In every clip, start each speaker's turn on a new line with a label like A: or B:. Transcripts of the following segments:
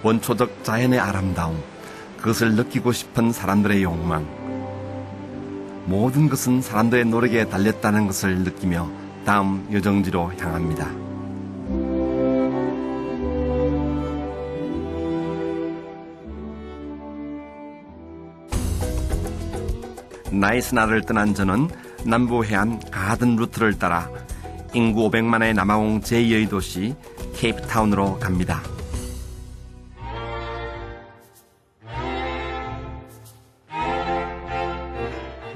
A: 원초적 자연의 아름다움, 그것을 느끼고 싶은 사람들의 욕망. 모든 것은 사람들의 노력에 달렸다는 것을 느끼며 다음 여정지로 향합니다. 나이스나를 떠난 저는 남부 해안 가든 루트를 따라 인구 500만의 남아공 제2의 도시 케이프타운으로 갑니다.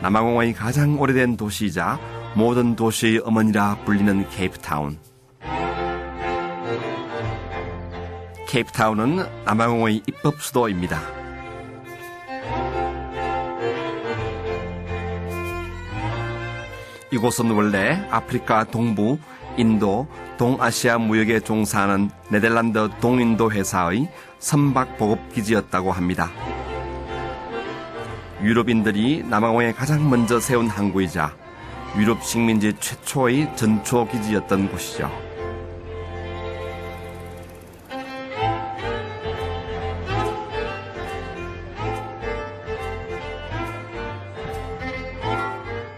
A: 남아공의 가장 오래된 도시이자 모든 도시의 어머니라 불리는 케이프타운. 케이프타운은 남아공의 입법 수도입니다. 이곳은 원래 아프리카 동부, 인도, 동아시아 무역에 종사하는 네덜란드 동인도 회사의 선박 보급 기지였다고 합니다. 유럽인들이 남아공에 가장 먼저 세운 항구이자 유럽 식민지 최초의 전초 기지였던 곳이죠.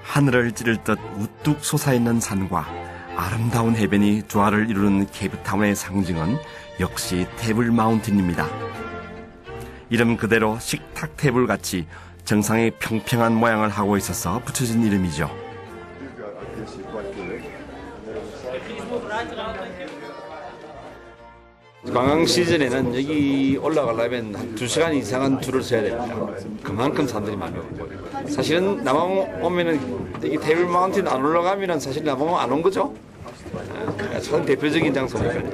A: 하늘을 찌를 듯 우뚝 솟아있는 산과 아름다운 해변이 조화를 이루는 케이프타운의 상징은 역시 테이블 마운틴입니다. 이름 그대로 식탁 테이블같이 정상의 평평한 모양을 하고 있어서 붙여진 이름이죠.
B: 관광 시즌에는 여기 올라가려면 한 2시간 이상은 줄을 서야 됩니다. 그만큼 사람들이 많이 오고. 사실은 남아공 오면은 여기 테이블 마운틴 안 올라가면은 사실 남아공 안 온 거죠. 참 대표적인 장소니까요.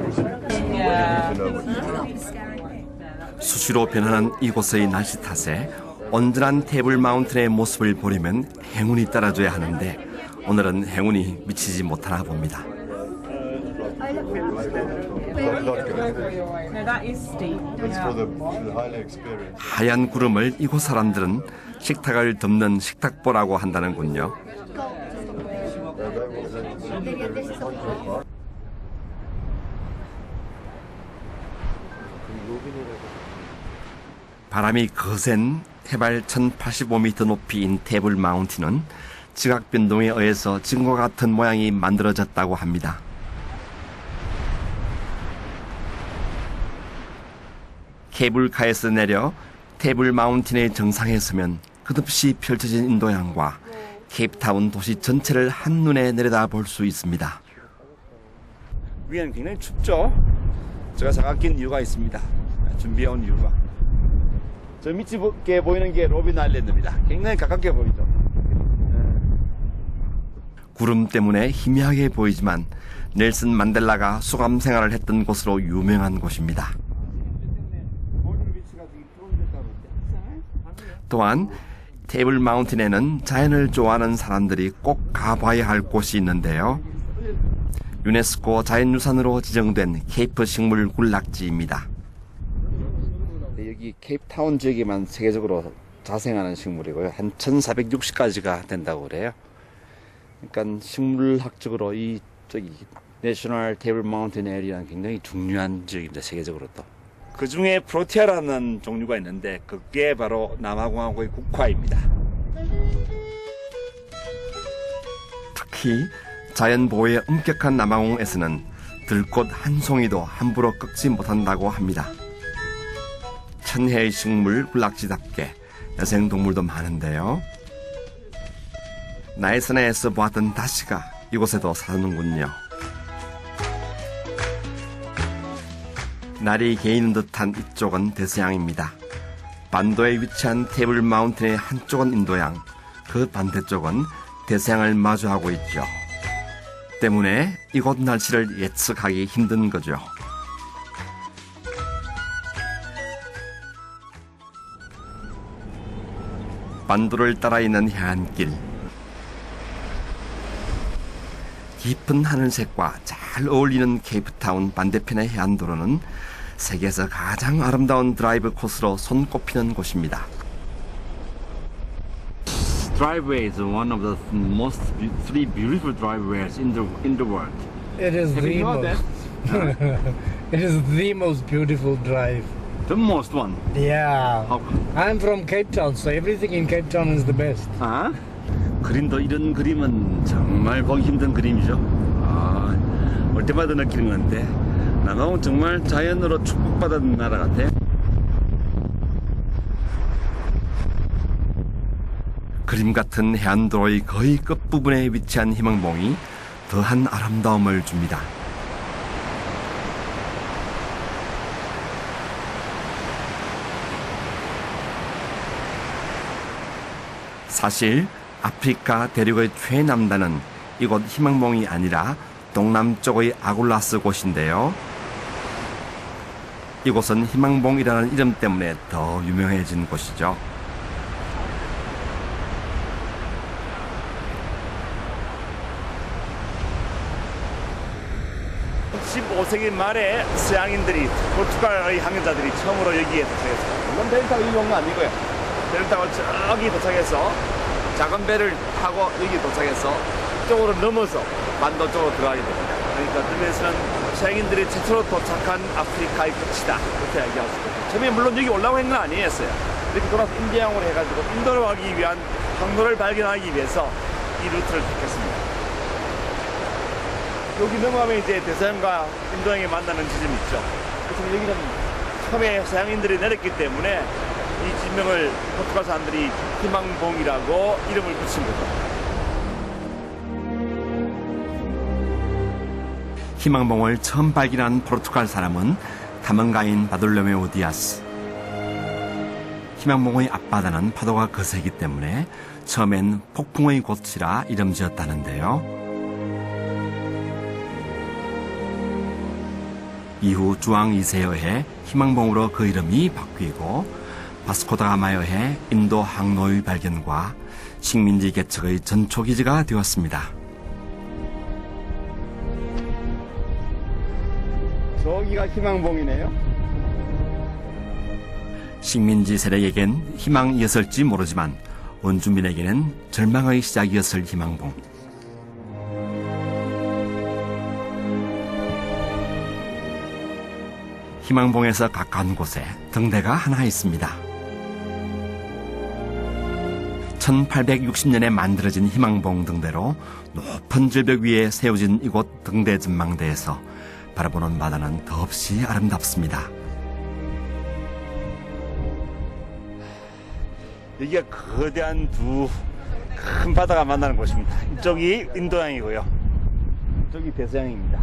A: 수시로 변하는 이곳의 날씨 탓에 온전한 테이블 마운틴의 모습을 보려면 행운이 따라줘야 하는데 오늘은 행운이 미치지 못하나 봅니다. 하얀 구름을 이곳 사람들은 식탁을 덮는 식탁보라고 한다는군요. 바람이 거센 해발 1085m 높이인 테이블 마운틴은 지각 변동에 의해서 지금과 같은 모양이 만들어졌다고 합니다. 케이블카에서 내려 테이블 마운틴의 정상에 서면 끝없이 펼쳐진 인도양과 케이프타운 도시 전체를 한눈에 내려다볼 수 있습니다.
B: 위에는 굉장히 춥죠? 제가 장갑 낀 이유가 있습니다. 준비해온 이유가. 저 밑에 보이는 게 로빈 아일랜드입니다. 굉장히 가깝게 보이죠?
A: 구름 때문에 희미하게 보이지만 넬슨 만델라가 수감 생활을 했던 곳으로 유명한 곳입니다. 또한 테이블 마운틴에는 자연을 좋아하는 사람들이 꼭 가봐야 할 곳이 있는데요. 유네스코 자연유산으로 지정된 케이프 식물 군락지입니다.
B: 여기 케이프타운 지역에만 세계적으로 자생하는 식물이고요. 한 1460가지가 된다고 그래요. 그러니까 식물학적으로 이 내셔널 테이블 마운틴 에리어는 굉장히 중요한 지역입니다. 세계적으로 또. 그 중에 프로티아라는 종류가 있는데 그게 바로 남아공화국의 국화입니다.
A: 특히 자연보호에 엄격한 남아공에서는 들꽃 한 송이도 함부로 꺾지 못한다고 합니다. 천혜의 식물 군락지답게 야생동물도 많은데요. 나이스나에서 보았던 다시가 이곳에도 사는군요. 날이 개이는 듯한 이쪽은 대서양입니다. 반도에 위치한 테이블 마운틴의 한쪽은 인도양, 그 반대쪽은 대서양을 마주하고 있죠. 때문에 이곳 날씨를 예측하기 힘든 거죠. 반도를 따라 있는 해안길. 깊은 하늘색과 잘 어울리는 케이프타운 반대편의 해안도로는 세계에서 가장 아름다운 드라이브 코스로 손꼽히는 곳입니다.
B: Driveway is one of the most three beautiful driveways in the world.
C: It is
B: Have
C: the
B: you know
C: most.
B: that?
C: It is the most beautiful drive.
B: The most one.
C: Yeah.
B: How?
C: I'm from Cape Town, so everything in Cape Town is the best.
B: 아? 그림도 이런 그림은 정말 보기 힘든 그림이죠. 올 때마다 느끼는 건데 남아공 정말 자연으로 축복받은 나라 같아요.
A: 그림 같은 해안도로의 거의 끝부분에 위치한 희망봉이 더한 아름다움을 줍니다. 사실 아프리카 대륙의 최남단은 이곳 희망봉이 아니라 동남쪽의 아굴라스 곳인데요. 이곳은 희망봉이라는 이름 때문에 더 유명해진 곳이죠.
B: 15세기 말에 서양인들이 포르투갈의 항해자들이 처음으로 여기에 도착했어요. 물론 배를 타고 여기 온 건 아니고요. 배를 타고 저기 도착해서 작은 배를 타고 여기 도착해서 이쪽으로 넘어서 반도 쪽으로 들어가게 됩니다. 그러니까 그래서는 서양인들이 최초로 도착한 아프리카의 끝이다. 그렇게 얘기할 수 있어요. 처음에 물론 여기 올라온 건 아니었어요. 이렇게 돌아서 인디양으로 해가지고 인도로 가기 위한 항로를 발견하기 위해서 이 루트를 택했습니다. 여기 넘어가면 이제 대서양과 인도양이 만나는 지점이 있죠. 그래서 여기는 처음에 서양인들이 내렸기 때문에 이 지명을 포르투갈 사람들이 희망봉이라고 이름을 붙인 거죠.
A: 희망봉을 처음 발견한 포르투갈 사람은 탐험가인 바돌로메오 디아스. 희망봉의 앞바다는 파도가 거세기 때문에 처음엔 폭풍의 곳이라 이름 지었다는데요. 이후 주왕 2세에 의해 희망봉으로 그 이름이 바뀌고 바스코다가마에 의해 인도 항로의 발견과 식민지 개척의 전초기지가 되었습니다.
B: 저기가 희망봉이네요.
A: 식민지 세력에겐 희망이었을지 모르지만 원주민에게는 절망의 시작이었을 희망봉. 희망봉에서 가까운 곳에 등대가 하나 있습니다. 1860년에 만들어진 희망봉 등대로 높은 절벽 위에 세워진 이곳 등대 전망대에서 바라보는 바다는 더없이 아름답습니다.
B: 여기가 거대한 두 큰 바다가 만나는 곳입니다. 이쪽이 인도양이고요. 이쪽이 대서양입니다.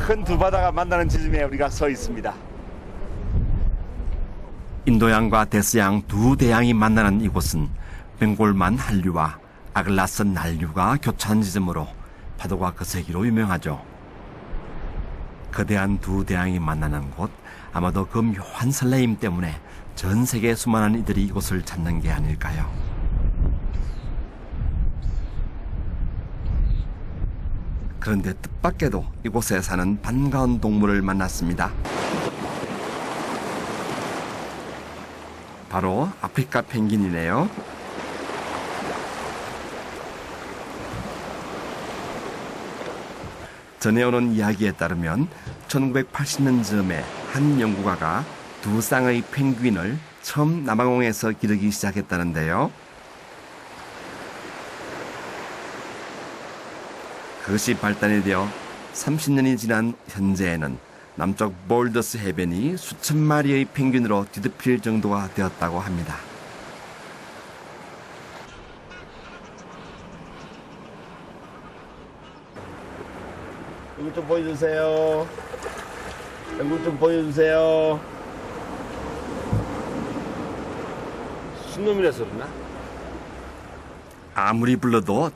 B: 큰 두 바다가 만나는 지점에 우리가 서 있습니다.
A: 인도양과 데스양 두 대양이 만나는 이곳은 벵골만 한류와 아글라스 난류가 교차한 지점으로 파도가 거세기로 유명하죠. 거대한 두 대양이 만나는 곳, 아마도 그 묘한 설레임 때문에 전 세계 수많은 이들이 이곳을 찾는 게 아닐까요? 그런데 뜻밖에도 이곳에 사는 반가운 동물을 만났습니다. 바로 아프리카 펭귄이네요. 전해오는 이야기에 따르면 1980년 즈음에 한 연구가가 두 쌍의 펭귄을 처음 남아공에서 기르기 시작했다는데요. 그것이 발단이 되어 30년이 지난 현재에는 남쪽 볼더스 해변이 수천 마리의 펭귄으로 뒤덮일 정도가 되었다고 합니다.
B: 얼굴 좀 보여주세요. 얼굴 좀 보여주세요. 순놈이라서 그러나?
A: 아무리 불러도